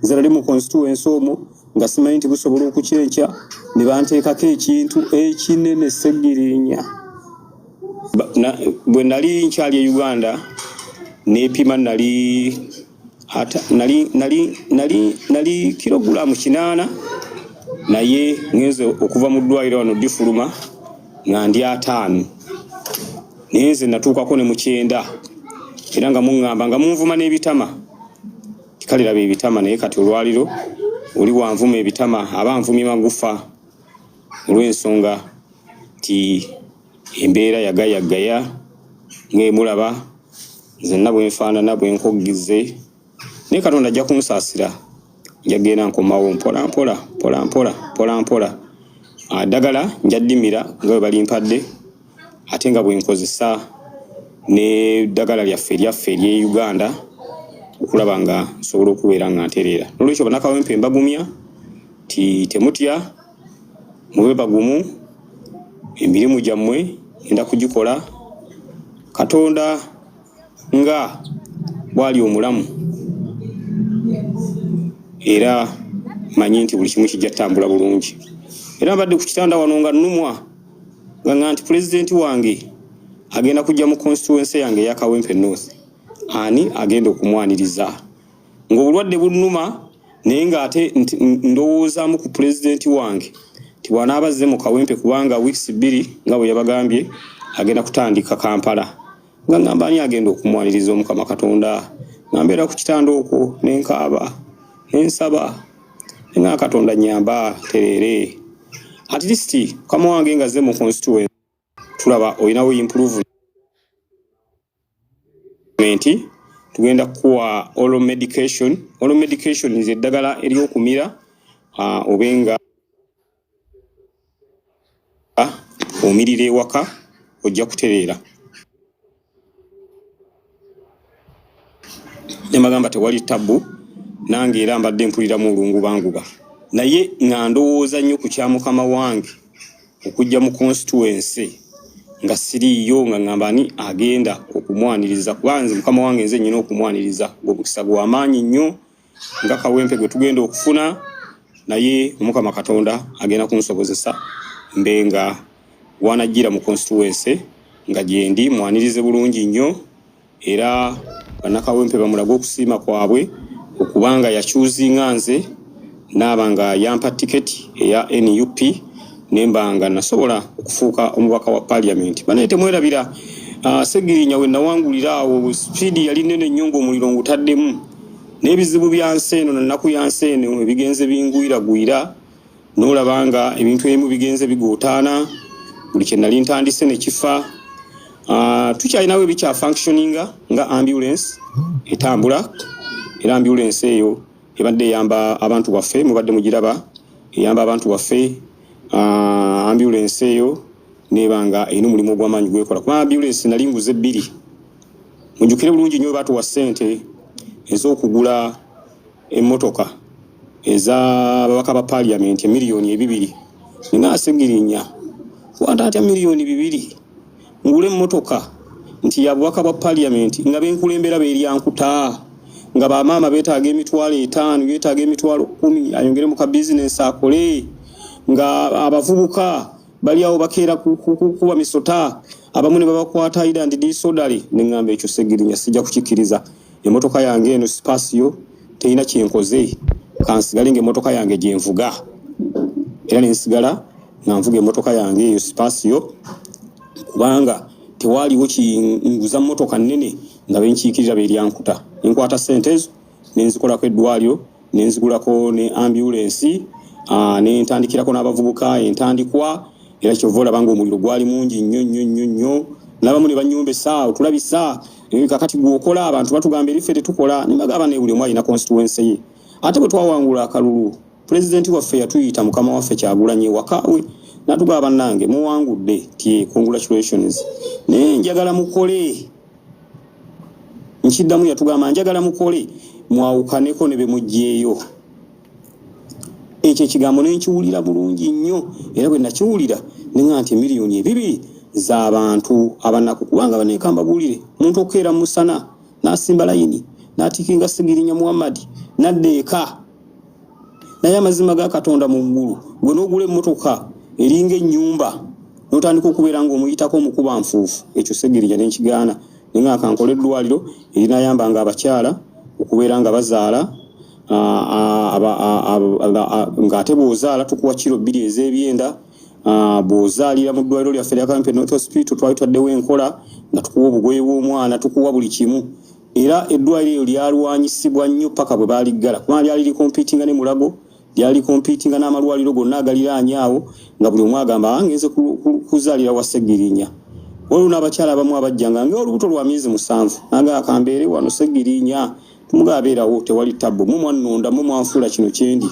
zalali mu constituency omwo nga simanyi nti busobola okukyenkya ne banteekako ekintu ekinene Ssegirinya. Bwe nali nkyali e Uganda nepima nali kilogulamu 8 naye ngenze okuva mu ddwaliro wano difuluma nga ndi 5 nenze natuukako ne mu 9 era nga muŋŋamba nga munvuma n'ebitama kikalira be ebitama naye kati olwaliro oli wanvuma ebitama abanvumye magufa olw'ensonga ti embeera yagayagaya ng'emulaba nzenna bwenfaanana bwenkoggize naye Katonda ajja kunsaasira njagenda nkomawo mpola ddagala njaddimira nga bwe balimpadde ate nga bwenkozesa ne ddagala lyaffe ery'e Uganda okulaba nga nsobola okubeera nga ntereera. Nolwekyo bannakawempe mbagumya ti temutya mube bagumu emirimu gyammwe enda kugikola Katonda nga bwali omulamu era manyi nti buli kimu kijja ttambula bulungi. Era mbadde ku kitanda wano nga nnumwa nga nti pulezidenti wange agenda kujja mu constituency yange eya Kawempe North ani agenda okumwaniriza ng'obulwadde bunnuma naye ng'ate ndowoozaamu ku pulezidenti wange ti bw'anaaba azze mu Kawempe kubanga weeks 2 nga bwe yabagambye agenda kutandika Kampala nga ngamba ani agenda okumwaniriza Omukama Katonda nga mbeera ku kitanda okwo nenkaaba nensaba nga Katonda nyamba terere at least kama wange nga azze mu constituency tulaba oyinawo improvement tugenda kuwa oral medication is eddagala eryokumira obenga omirire ewaka ojja kutereera nemagamba tewali tabu nange era mbadde mpuliramu olungu banguba naye nga ndowooza nnyo ku kya mukama wange okujja mu constituency nga siriyo nga ngamba ani agenda okumwaniriza kubanze mukama wange nze nyina okumwaniriza ng'omukisa gw'amaanyi nnyo nga Kawempe gwe tugenda okufuna naye Omukama Katonda agenda kunsobozesa mbenga wanajjira mu constituency nga gyendi mwanirize bulungi nnyo era bannakawempe bamulaga okusiima kwabwe okubanga yakyuzinga nze naaba nga yampa tiketi eya NUP nembanga nasobola okufuuka omubaka wa parliament. Banaye temwerabira Ssegirinya we nawangulira awo speed yali nene nnyo ng'omuliro ngutaddemu n'ebizibu bya nseeno nannaku ya nseeno ebigenze bingwiragwira n'olabanga ebintu ebimu bigenze bigootaana buli kye nali ntandise ne kifa. Tukyalinawo ebikya functioninga nga ambulance etambula era ambulance eyo ebadde eyamba abantu baffe mubadde mugiraba eyamba abantu baffe ambulance eyo nebanga eno mulimu ogw'amaanyi gwekola kuba ambulance nali nguze 2 mujjukire bulungi nnyo batuwa ssente ez'okugula emmotoka ez'ababaka ba parliament miliyoni 2 ninga Ssegirinya wanda atya miliyoni 2 ngule emmotoka nti yabwaka ba parliament nga benkulembera beeryankuta nga bamaama beetaaga emitwalo 5 beetaaga emitwalo 10 ayongere mu ka business akole nga abavubuka bali awo bakeera kuba misota abamu ne babakwata ida ndi disodali nengamba ekyo Ssegirinya sijja kukikkiriza emmotoka yange eno spasio teina kyenkoze kansigale ng'emmotoka yange gyenvuga era nensigala nga nvuga emmotoka yange eyo spasio kubanga tewaliwo kinguza mmotoka nnene nga benkiikirira beeryankuta nkwata ssente ezo nenzikolako eddwaliro nenzigulako ne ambulance nentandikirako n'abavubuka entandikwa era kyova olaba ng'omuliro gwali mungi nnyo n'abamu ne banyumba essaawa tulabisa kakati gwokola abantu batugamba eriffe tetukola nembagamba ne buli omu alina constituency ye ate bwe twawangula akalulu pulezidenti waffe yatuyita mukama waffe Kyagulanyi ewaka we natugamba bannange muwangudde ti congratulations naye njagala mukole nkiddamu yatugamba njagala mukole mwawukaneko ne bemugjeeyo ekyo ekigambo nenkiwulira bulungi nnyo era bwe nakiwulira nenga nti miliyoni 2 z'abantu abanaku kubanga banekamba bulire muntu okeera musana nasimba layini natikinga Ssegirinya Muhammad naddeeka naye amazima ga Katonda mu ggulu gwe n'ogula emmotoka eringa ennyumba n'otandika okubeera ng'omuyitako omukuba nfuufu, ekyo Ssegirinya n'enkigaana naye nga kankola eddwaliro erinayambanga abakyala okubeera nga bazaala ng'ate bw'ozaala tukuwa kiro 2 ez'ebyenda. Bw'ozaalira mu ddwaliro lyaffe lya Kawempe North Hospital twali twaddewo enkola nga tukuwa obugoye bw'omwana, tukuwa buli kimu. Era eddwaliro eryo lyalwanyisibwa nnyo paka bwe baaliggala kubanga lyali likompiitinga ne Mulago, lyali kompiitinga n'amalwaliro gonna agaliraanye awo nga buli omu agamba ngenze kuzaalira wa Ssegirinya. Waliwo n'abakyala abamu abajjanga ng'olubuto lwa myezi 7 naga akambeere wano Ssegirinya tumugabeerawo tewali tabbo mu mwannonda mu mwanfuula kino kyendi.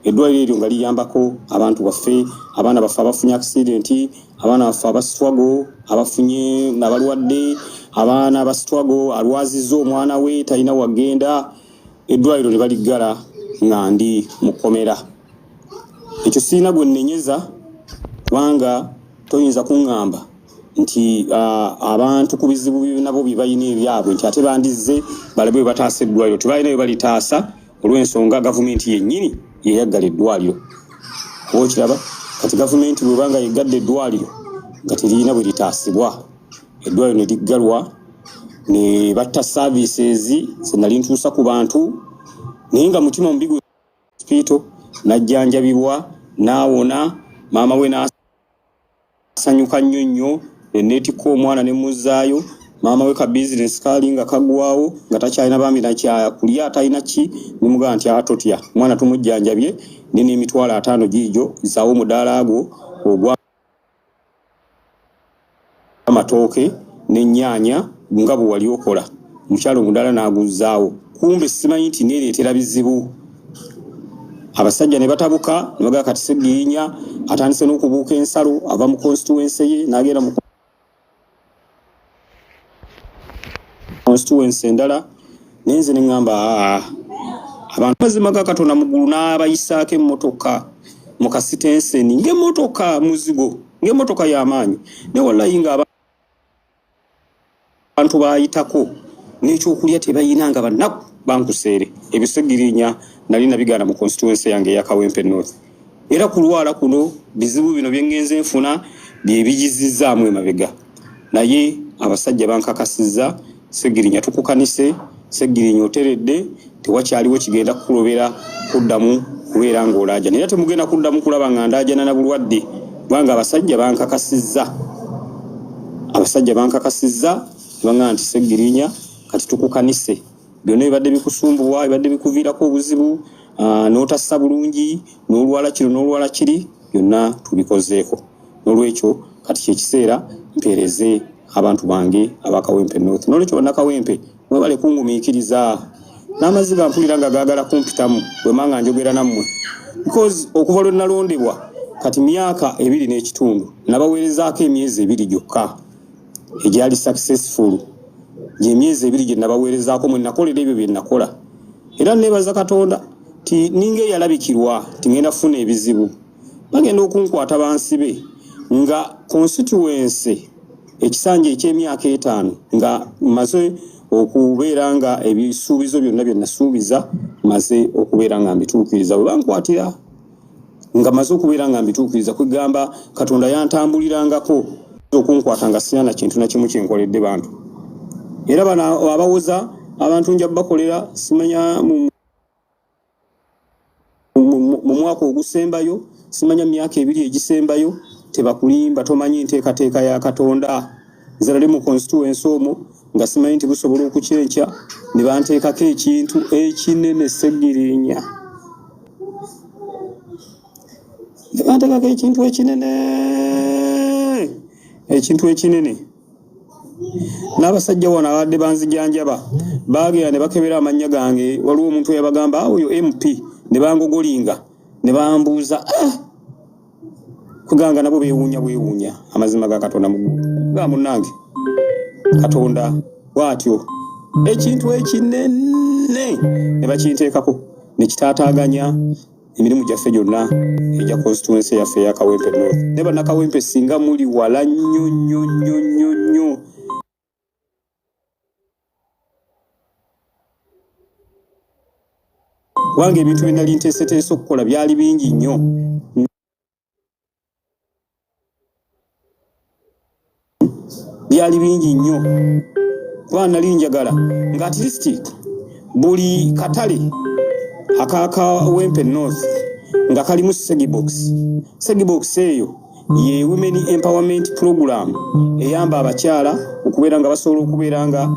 Eddwaliro eryo nga liyambako abantu baffe, abaana baffe abafunye accident, abaana baffe abasitwago abafunye n'abalwadde, abaana abasitwago alwazizza omwana we talina wagenda, eddwaliro ne baliggala nga ndi mukomera. Ekyo sirina gwe nnenyeza kubanga toyinza kuŋŋamba nti abantu ku bizibu nabo bye balina ebyabwe nti ate bandizze balabe bwe bataasa eddwaliro. Tebalina bye balitaasa olw'ensonga gavumenti yennyini yeyaggala eddwaliro. Kuba okiraba kati gavumenti bw'ebanga yeggadde eddwaliro nga teriyina bwe litaasibwa, eddwaliro ne liggalwa ne batta services ze nali ntuusa ku bantu naye nga mutima mubigu hospital najjanjabibwa n'awona, maama we n'asanyuka nnyo neetikka omwana ne muzzaayo, maama we ka business kaali nga kagwawo nga takyalina bambi nakyakulya atalina ki, nemugamba nti atotya omwana tumujjanjabye n'emitwalo 5 giijo zaawo omudaala gwo ogwa amatooke n'ennyaanya nga bwe wali okola. Omukyalo omudaala n'aguzzaawo, kumbe simanyi nti neereetera bizibu. Abasajja ne batabuka ne bagamba kati Ssegirinya atandise n'okubuuka ensalo ava mu constituency ye n'agenda mu constituency endala. Nenze ne ŋŋamba abantu mazima ga Katonda mu ggulu n'abayisaako emmotoka mu kasitenseni ng'emmotoka muzigo, ng'emmotoka y'amaanyi ne wallahi nga abantu baayitako n'ekyokulya tebayina nga bannaku bankuseere. Ebyo Ssegirinya nali nabigaana mu constituency yange eya Kawempe North. Era kulwala kuno bizibu bino bye ngenze nfuna bye bigizizzaamu emabega. Naye abasajja bankakasizza Ssegirinya tukukanise, Ssegirinya oteredde, tewakyaliwo kigenda kukulobera kuddamu kubeera ng'olaaja. Era temugenda kuddamu kulaba nga ndaajana na bulwadde kubanga abasajja bankakasizza. Abasajja bankakasizza banga nti Ssegirinya kati tukukanise. Byonna bibadde bikusumbuwa, bibadde bikuviirako obuzibu, n'otassa bulungi, n'olwala kino n'olwala kiri, byonna tubikozeeko. N'olwekyo kati kyekiseera mpeereze abantu bange aba Kawempe North. N'olwekyo bannakawempe mwebale kungumiikiriza n'amaziga mpulira nga gaagala kumpitamu bwe manga njogera nammwe. Because okuva lwe nalondebwa kati myaka 2 n'ekitundu nabaweerezaako emyezi 2 gyokka egyali successful. Emyezi 2 gye nabaweerezaako mwe nakolera ebyo bye nakola. Era neebaza Katonda ti ninga yalabikirwa tingenda kufuna ebizibu. Bagenda okunkwata bansibe nga constituency ekisanja eky'emyaka 5 nga maze okubeera nga ebisuubizo byonna bye nasuubiza maze okubeera nga mbituukiriza. Bwe bankwatira nga maze okubeera nga mbituukiriza kwegamba Katonda yantambulirangako okunkwata nga sina na kintu na kimu kyenkoledde bantu. Era bano abawoza abantu nja bakolera simanya mu mwaka ogusembayo, simanya myaka 2 egisembayo, tebakulimba tomanyi enteekateeka ya Katonda. Nze nali mu constituency omwo nga simanyi nti busobola okukyenkya ne banteekako ekintu ekinene Ssegirinya. Ne banteekako ekintu ekinene. N'abasajja wano abadde banzijanjaba baagera ne bakebera amannya gange. Waliwo omuntu eyabagamba oyo MP ne bangogolinga ne bambuuza kuganga nabo beewuunya amazima ga Katonda ga munnange Katonda bw'atyo ekintu ekinene ne bakinteekako ne kitaataaganya emirimu gyaffe gyonna egya constituency yaffe eya Kawempe North. Ne bannakawempe singa muli wala nnyo kubanga ebintu bye nali nteeseteese okukola byali bingi nnyo. Byali bingi nnyo kuba nali njagala nga at least buli katale akaka Wempe North nga kalimu Segibox eyo ye Women Empowerment Program eyamba abakyala okubeera nga basobola okubeera nga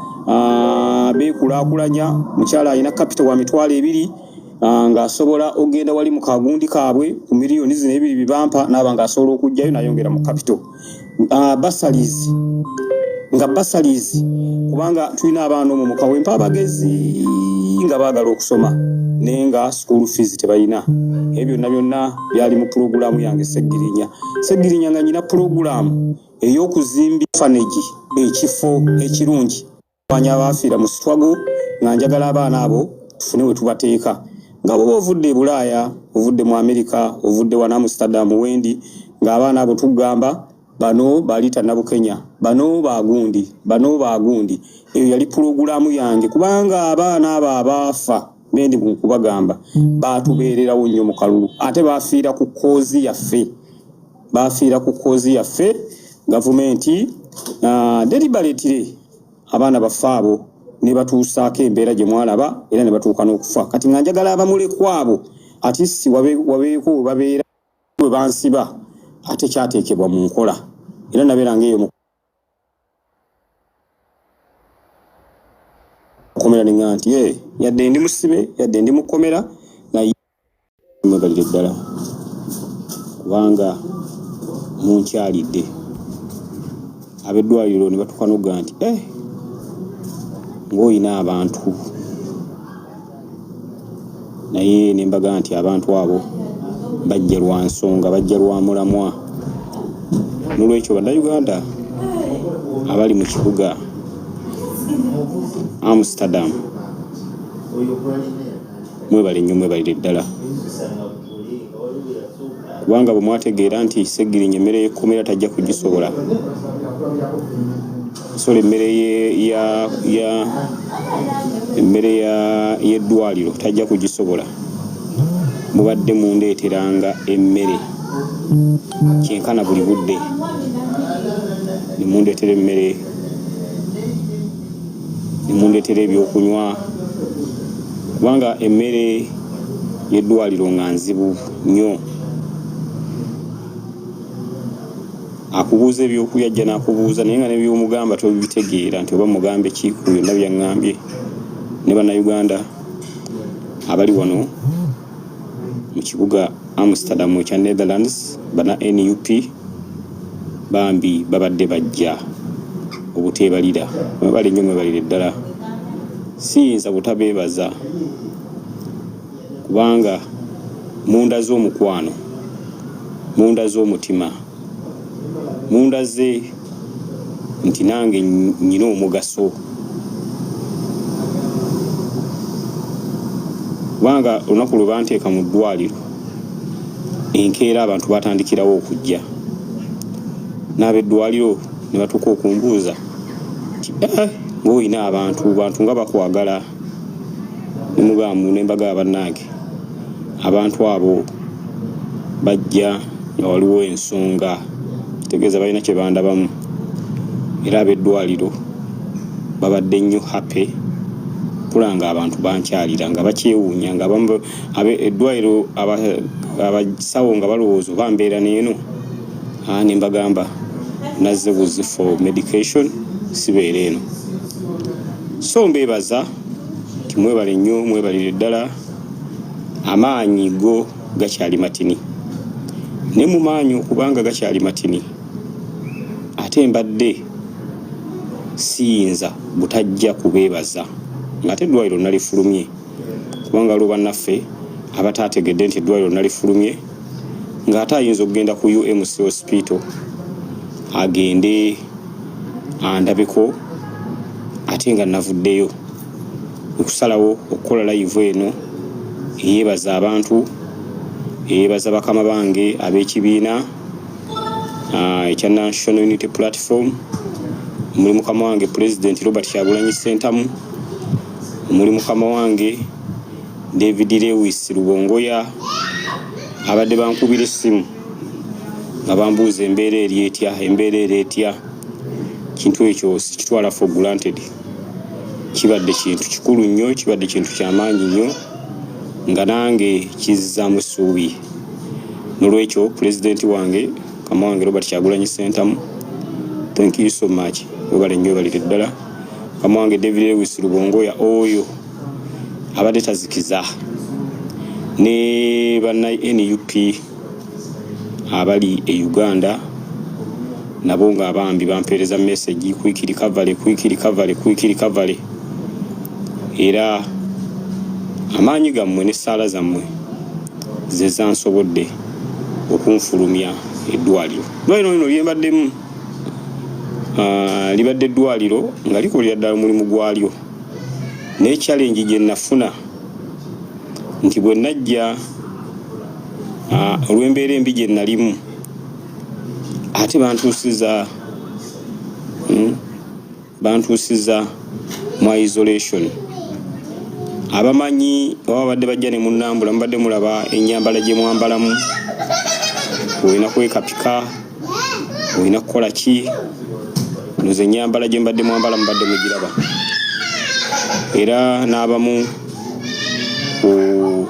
beekulaakulanya. Mukyala alina capital wa $2,000 nga asobola ogenda wali mu kagundi kaabwe ku miliyoni zino 2 bibampa n'aba nga asobola okujjayo n'ayongera mu capital. Bursaries kubanga tulina abaana omwo mu Kawempe abagezi nga baagala okusoma naye nga school fees tebalina. Ebyo byonna byali mu pulogulaamu yange Ssegirinya nga nyina pulogulaamu ey'okuzimba orphanage, ekifo ekirungi abanya abafiira mu struggle, nga njagala abaana abo tufune we tubateeka nga bwoba ovudde e Bulaaya, ovudde mu Amerika, ovudde wana Amsterdam wendi, ng'abaana abo tugamba bano balita Nabukenya, bano bagundi. Eyo yali pulogulaamu yange kubanga abaana abo abaafa bendi kubagamba baatubeererawo nnyo mu kalulu ate baafiira ku koozi yaffe. Gavumenti deliberately abaana baffe abo ne batuusaako embeera gye mwalaba era ne batuuka n'okufa. Kati nga njagala abamulekwa abo ati si wabeeko babeera bwe bansiba ate kyateekebwa mu nkola era nabeera ng'eyo mukomera ninga nti yadde ndi musibe yadde ndi mukomera naye mwebalire ddala kubanga munkyalidde. Ab'eddwaliro ne batuuka n'okuga nti ng'olina abantu, naye ne mbaga nti abantu abo bajja lwa nsonga, bajja lwa mulamwa. N'olwekyo bannayuganda abali mu kibuga Amsterdam mwebale nnyo, mwebalire ddala kubanga bwe mwategeera nti Ssegirinya emmere y'ekkomera tajja kugisobola. Emmere y'eddwaliro tajja kugisobola. Mubadde mundeeteranga emmere kyenkana buli budde, ne mundeetera emmere, ne mundeetera ebyokunywa kubanga emmere y'eddwaliro nga nzibu nnyo. Akubuuza ebyokulya ajja n'akubuuza naye nga n'ebyomugamba tobitegeera nti oba mugambe ki ku byonna byaŋŋambye. Ne bannayuganda abali wano mu kibuga Amsterdam ekya Netherlands bana NUP bambi babadde bajja obuteebalira. Mwebale nnyo, mwebalire ddala. Siyinza butabeebaza kubanga mundaze omukwano, mundaze omutima, mundaze nti nange nyina omugaso. Kubanga olunaku lwe banteeka mu ddwaliro enkeera abantu batandikirawo okujja, n'ab'eddwaliro ne batuuka okumbuuza nti ng'olina abantu nga bakwagala. Ne mbaga bannange abantu abo bajja nga waliwo ensonga, kitegeeza balina kye bandabamu, era ab'eddwaliro babadde nnyo happy kulanga abantu bankyalira nga bakyewuunya nga eddwaliro abasawo nga balowooza oba mbeera n'eno. Ne mbagamba nazze buzi for medication sibeera eno. So mbeebaza nti mwebale nnyo, mwebalire ddala. Amaanyi go gakyali matini, ne mu maanyi okubanga gakyali matini ate mbadde siyinza butajja kubeebaza ng'ate eddwaliro nalifulumye kubanga waliwo bannaffe abataategedde nti eddwaliro nalifulumye ng'ate ayinza okugenda ku UMC hospital agende andabeko ate nga navuddeyo okusalawo okukola live eno eyeebaza abantu, eyeebaza bakama bange ab'ekibiina ekya National Unity Platform. Muli mukama wange President Robert Kyagulanyi Ssentamu, muli mukama wange David Lewis Rubongoya abadde bankubira essimu nga bambuuza embeera eri etya. Kintu ekyo sikitwala for granted. Kibadde kintu kikulu nnyo, kibadde kintu kyamaanyi nnyo nga nange kizzaamu essuubi. Nolwekyo pulezidenti wange kama wange Robert Kyagulanyi Ssentamu, thank you so much. Webale nnyo balire ddala. Kama wange David Lewis Rubongoya oyo abadde tazikiza ne banna NUP abali e Uganda nabo nga abambi bampeereza message quick recovery. Era amaanyi gammwe ne ssaala zammwe ze zansobodde okunfulumya eddwaliro. Eddwaliro lino lyembaddemu libadde eddwaliro nga likolera ddala omulimu gwalyo. Ne challenge gye nafuna nti bwe najja olw'embeera embi gye nalimu ate bantuusiza mu isolation. Abamanyi oba badde bajja ne munnambula mubadde mulaba ennyambala gye mwambalamu, olina kwekapika, olina kukola ki, noze ennyambala gye mbadde mwambala mubadde mugiraba. Era n'abamu ku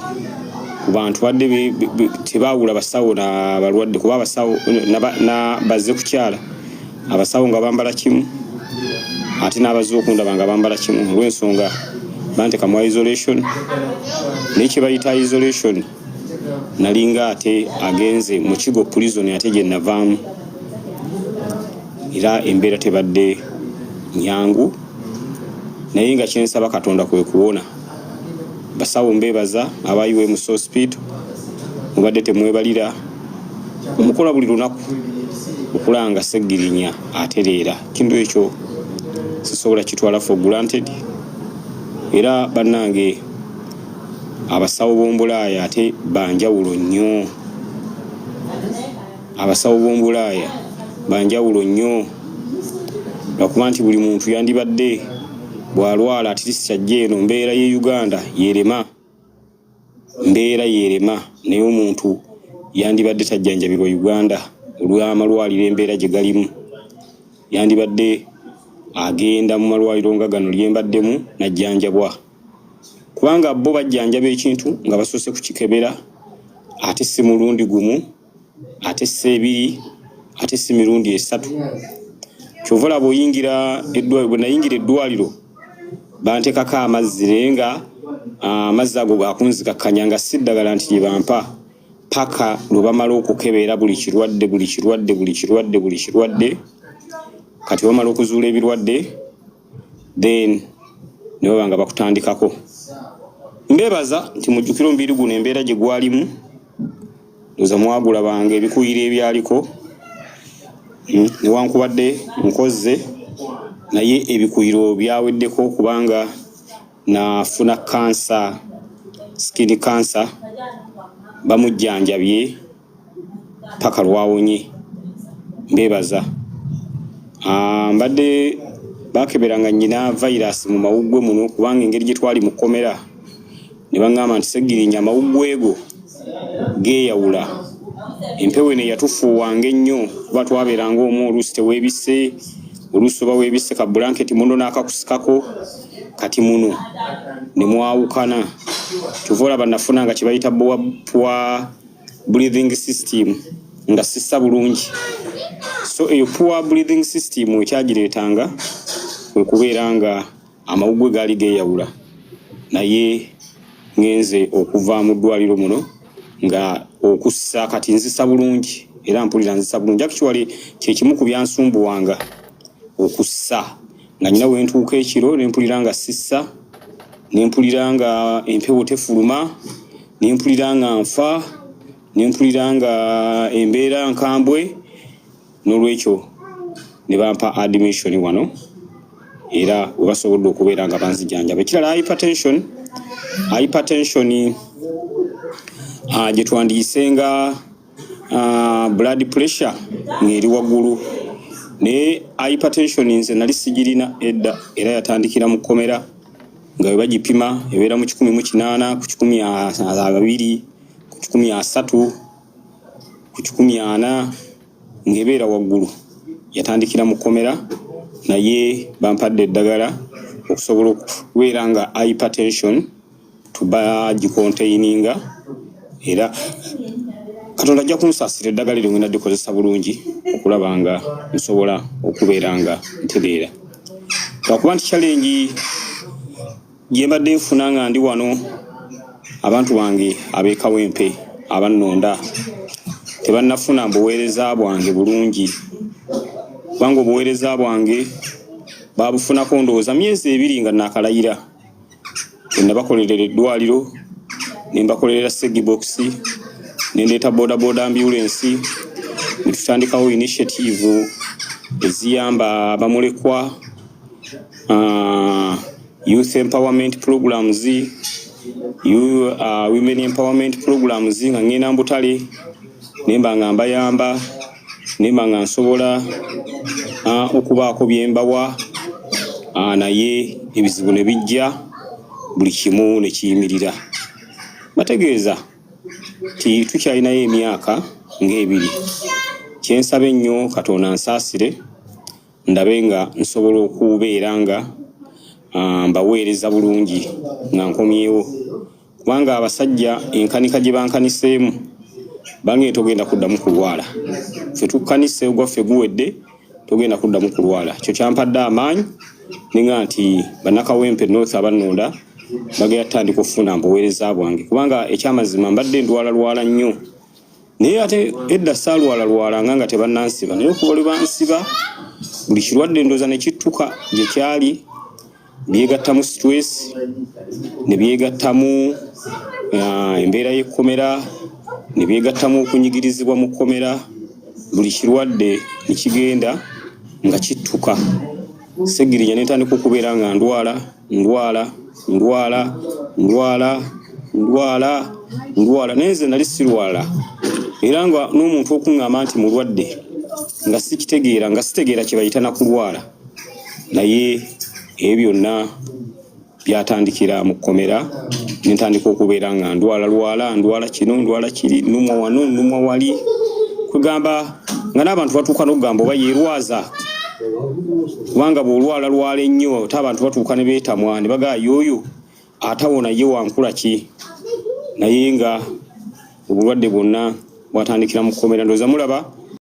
bantu badde tebaawula basawo n'abalwadde kuba abasawo bazze kukyala abasawo nga bambala kimu ate n'abazze okundaba nga bambala kimu olw'ensonga banteka mu isolation. N'ekye bayita isolation nalinga ate agenze mu kigo prison ate gye navaamu. Era embeera tebadde nyangu naye nga kyensaba Katonda kwe kuwona. Basawo mbebaza abayiwe mu hospital mubadde temwebalira mukola buli lunaku okulanga Ssegirinya atereera. Kintu ekyo sisobola kitwala for granted. Era bannange abasawo b'ombulaaya ate banjawulo nnyo. Abasawo b'ombulaaya banjawulo nnyo lwakuba nti buli muntu yandibadde bw'alwala ati kyajja eno mbeera ye Uganda yerema. Mbeera yerema naye omuntu yandibadde tajjanjabirwa Uganda olw'amalwaliro embeera gye galimu. Yandibadde agenda mu malwaliro nga gano lyembaddemu najjanjabwa. Kubanga bo bajjanjaba ekintu nga basoose kukikebera ate si mulundi gumu, ate si ebiri, ate si mirundi esatu. Kyova olaba oyingira eddwaliro, bwe nayingira eddwaliro bantekako amazzi naye nga amazzi ago gakunzikakkanya nga si ddagala nti lye bampa paka lwe bamala okukebeera buli kirwadde. Kati bamala okuzuula ebirwadde then ne baba nga bakutandikako. Mbebaza nti mujjukira omubiri guno embeera gye gwalimu ndoza mwagula bange ebikuyiro ebyaliko newankubadde nkoze naye ebikuyiro byaweddeko kubanga nafuna cancer, skin cancer, bamujjanjabye paka lwawonye. Mbebaza mbadde bakeberanga nnyina virus mu mawuggwe muno kubanga engeri gye twali mu kkomera ne baŋŋamba nti Ssegirinya amawuggwe ego geeyawula. Empewo eno yatufuuwanga ennyo kuba twabeeranga omwo oluusi teweebisse, oluusi oba weebisse ka bulanketi muno n'akakusikako kati muno ne mwawukana. Kyova olaba nafunanga kye bayita poor breathing system nga sissa bulungi. So eyo poor breathing system ekyagireetanga kwe kubeera nga amawuggwe gaali geeyawula. Naye ngenze okuva mu ddwaliro muno nga okussa kati nzisa bulungi era mpulira nzisa bulungi. Actually kyekimu ku byansumbuwanga okussa nga nnyina wentuuka ekiro nempulira nga sissa, nempulira nga empewo tefuluma, nempulira nga nfa, nempulira nga embeera nkambwe. N'olwekyo ne bampa admission wano era we basobodde okubeera nga banzijjanjaba. Ekirala hypertension gye twandiyisenga blood pressure ng'eri waggulu. Naye hypertension nze nali sigirina edda era yatandikira mu kkomera nga bwe bagipima ebeera mu 108 ku 120 ku 130 ku 140 ng'ebeera waggulu. Yatandikira mu kkomera naye bampadde eddagala okusobola okubeera nga hypertension tuba gikontaininga era Katonda ajja kunsaasira eddagala eryo ngenda likozesa bulungi okulaba nga nsobola okubeera nga ntereera. Lwakuba nti challenge gye mbadde nfuna nga ndi wano abantu bange ab'ekawempe abannonda tebannafuna mbuweereza bwange bulungi kubanga obuweereza bwange babufunako ndowooza myezi 2 nga nakalayira. Nabakolerera eddwaliro ne mbakolerera segibox ne ndeeta boda ambulance ne tutandikawo initiative eziyamba abamulekwa youth empowerment programs women empowerment programs nga ngenda mbutale nemba nga mbayamba nemba nga nsobola okubaako byembawa naye ebizibu ne bijja buli kimu ne kiyimirira. Bategeeza ti tukyalinayo emyaka ng'ebiri. Kyensaba ennyo Katonda nsaasire ndabe nga nsobola okubeera nga mbaweereza bulungi nga nkomyewo kubanga abasajja enkanika gye bankaniseemu bange togenda kuddamu kulwala. Ffe tukkanise ogwaffe guwedde togenda kuddamu kulwala. Kyo kyampadde amaanyi ninga nti bannakawempe North abannonda bagenda tandika okufuna mbuweereza bwange kubanga ekyamazima mbadde ndwala nnyo naye ate edda saalwala nga tebannansiba naye okuba lwe bansiba buli kirwadde ndooza ne kittuka gye kyali byegattamu stress ne byegattamu embeera y'ekkomera ne byegattamu okunyigirizibwa mu kkomera buli kirwadde ne kigenda nga kittuka. Ssegirinya ne ntandika okubeera nga ndwala naye nze nali sirwala era nga n'omuntu okuŋŋamba nti mulwadde nga sitegeera kye bayita na kulwala naye ebyo byonna byatandikira mu kkomera ne ntandika okubeera nga ndwala kino ndwala kiri nnumwa wano nnumwa wali kugamba nga n'abantu batuuka n'okugamba oba yeerwaza kubanga bw'olwala ennyo ate abantu batuuka ne beetamwa ne bagamba y'oyo atawona ye wankula ki naye nga obulwadde bwonna bwatandikira mu kkomera. Ndowooza mulaba